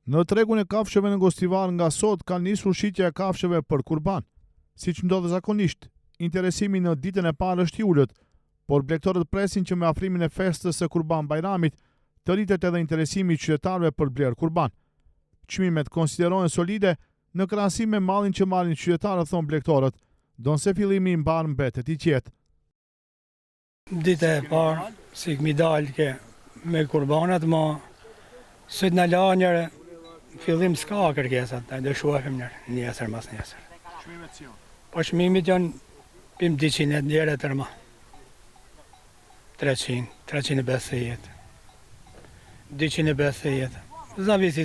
Në tregun e kafshëve në Gostivar nga sot ka nisur shitja e kafshëve për kurban. Siç ndodh zakonisht, interesimi në ditën e parë është i ulët, por blegtorët presin që me afrimin e festës së Kurban Bajramit të rritet edhe interesimi i qytetarëve për blerë kurban. Çmimet konsiderohen solide në krahasim me mallin që marrin qytetarët, thon blegtorët, donse fillimi i mbar mbetet i qetë. Dita e parë, si këmi dalë ke me kurbanat, ma së të në la njërë, fillim s'ka kërkesat, ne dëshuafim njësër mas njësër. Çmimet si janë? Po çmimit janë pim 200 njëre tërma. 300, 350, 250,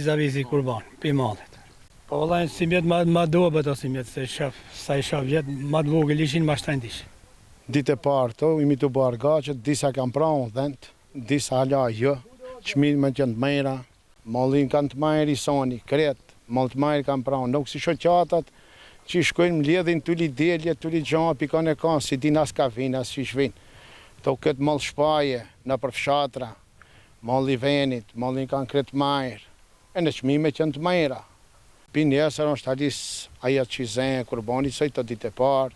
zavisi kurban, pi mallit. Po valla si mjet ma dobet ose mjet se shaf, sa i shaf vjet ma të vogël ishin ma shtrëndish. Ditë e parë to, imi të bërë gachet, disa kam pranë dhënt, disa hala jo, çmimet janë të mira, mallin kanë të mirë i soni, kret, mall të mirë kanë pranë, nuk si shoqatat që shkojnë mbledhin tuli delje, tuli gjama, pikon e kanë, si din as ka vinë, as që shvinë. To këtë mall shpaje, në për fshatra, mall i venit, mallin kanë kret mirë, e në çmimet janë të mira. Pi nesër është halis aja që zenë, kurbani, së të ditë e parë,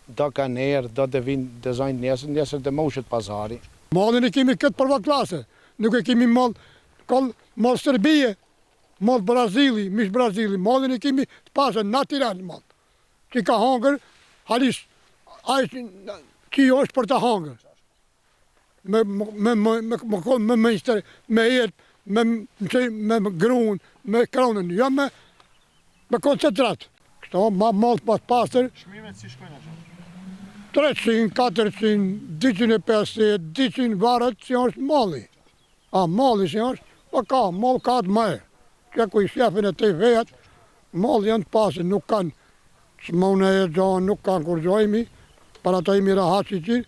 do ka nërë, do të vinë dëzajnë nesër dhe moshët pazari. Mallin e kemi këtë përva klase, nuk e kemi mall Serbije, mall Brazili, mish Brazili, mallin e kemi të pasën në Tiranë mall. Që ka hangër, halis, që është për të hangër. Me jetë, me grunë, me kronën, jo me koncentrat. Kështu, ma mall pas pasër. Çmimet si shkojnë ato? 300, 400, 250, 200 varet që është malli. A malli që është, po ka, mall ka të mëjë. Që ku i shefin e të vejat, malli janë të pasë, nuk kanë smone e gjohën, nuk kanë kur gjojmi, para të imi rahat që qirë.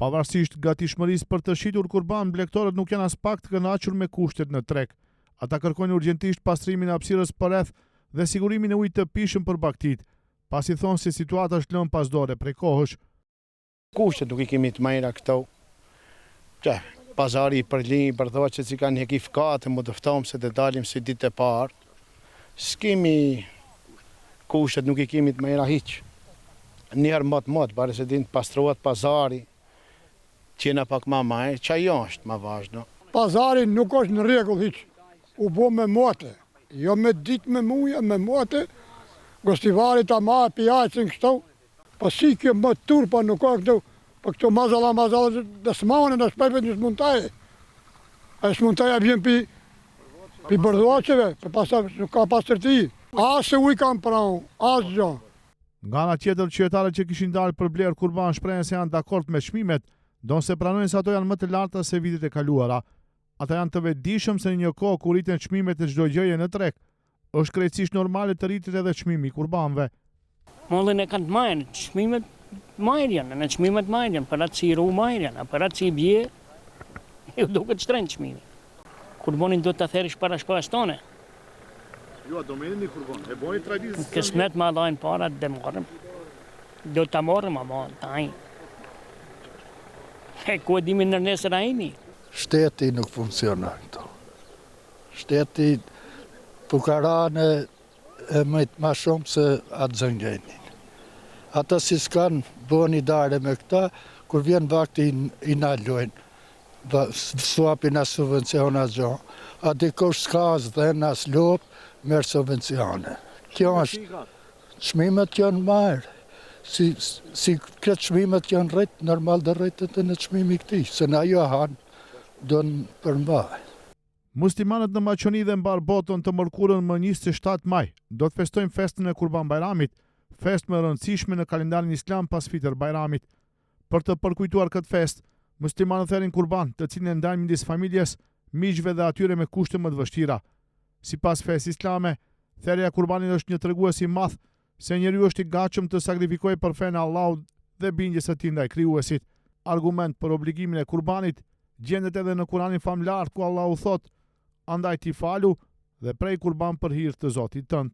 Pavarësisht gatishmërisë për të shitur kurban, blegtorët nuk janë as pak të kënaqur me kushtet në treg. Ata kërkojnë urgjentisht pastrimin e hapësirës përreth dhe sigurimin e ujit të pishëm për baktit, pasi thonë se situata është lënë pas dore prej kohësh. Kushtet nuk i kemi të mira këto. Që, pazari i përlin, përdojë që si kanë heki fkate, më dëftomë se të dalim si ditë e parë. S'kemi kushtet nuk i kemi të mira hiq. Njerë mot, bare se din të pastrohet pazari, qena pak ma majë, që ajo është ma vazhdo. Pazari nuk është në rregull hiq, u bo me mote, jo me ditë me muja, me mote, Gostivari ta ma e pijajcin kështu, po si kjo më turpa nuk ka këtu, po këtu mazalla dhe smane në shpejpet një shmuntaje. E shmuntaja vjen pi bërdoqeve, nuk ka pas tërti. Asë uj kam pranë, asë gjo. Nga ana tjetër, qytetarët që kishin dalë për blerë kurban shprehen se janë dakord me çmimet, donse pranojnë se ato janë më të larta se vitet e kaluara. Ata janë të vetëdijshëm se në një kohë kur rriten çmimet e çdo gjëje në treg, është krejtësisht normale të rritet edhe çmimi i kurbanëve. Mallin e kanë të marrë, çmimet marrë janë, në çmimet marrë janë, për atë si ru marrë janë, për atë si bje, ju duket shtrenjtë çmimi. Kurbanin do të therish para shpallës tone. Ju a do merrni kurban, e boni traditë. Kismet ma dhajnë para dhe marrëm. Do të marrëm, ama taj. E ku e dimi në nesër ajni? Shteti nuk funksionon këto. Shteti pukarane e ma shumë se atë zëngjenin. Ata si s'kanë bëni dare me këta, kur vjen vakti i nalojnë, suapin as subvencione as gjo. A dikush s'ka as dhen as lop, merë subvencione. Kjo është, çmimet janë marë. Si këtë çmimet janë rritë, normal dhe rritët e në çmimi këti, se në ajo hanë, do në përmbaj. Muslimanët në Maqoni dhe mbar botën të mërkurën më 27 maj do të festojnë festën e Kurban Bajramit, festë më e rëndësishme në kalendarin islam pas fitër Bajramit. Për të përkujtuar këtë festë, muslimanët thërin kurban, të cilin e ndajnë midis familjes, miqve dhe atyre me kushte më të vështira. Sipas fesë islame, therrja e kurbanit është një tregues i madh se njeriu është i gatshëm të sakrifikojë për fenë e Allahut dhe bindjes së tij ndaj krijuesit. Argument për obligimin e kurbanit gjendet edhe në Kuranin famlar ku Allahu thotë: andaj ti falu dhe prej kurban për hir të Zotit tënd.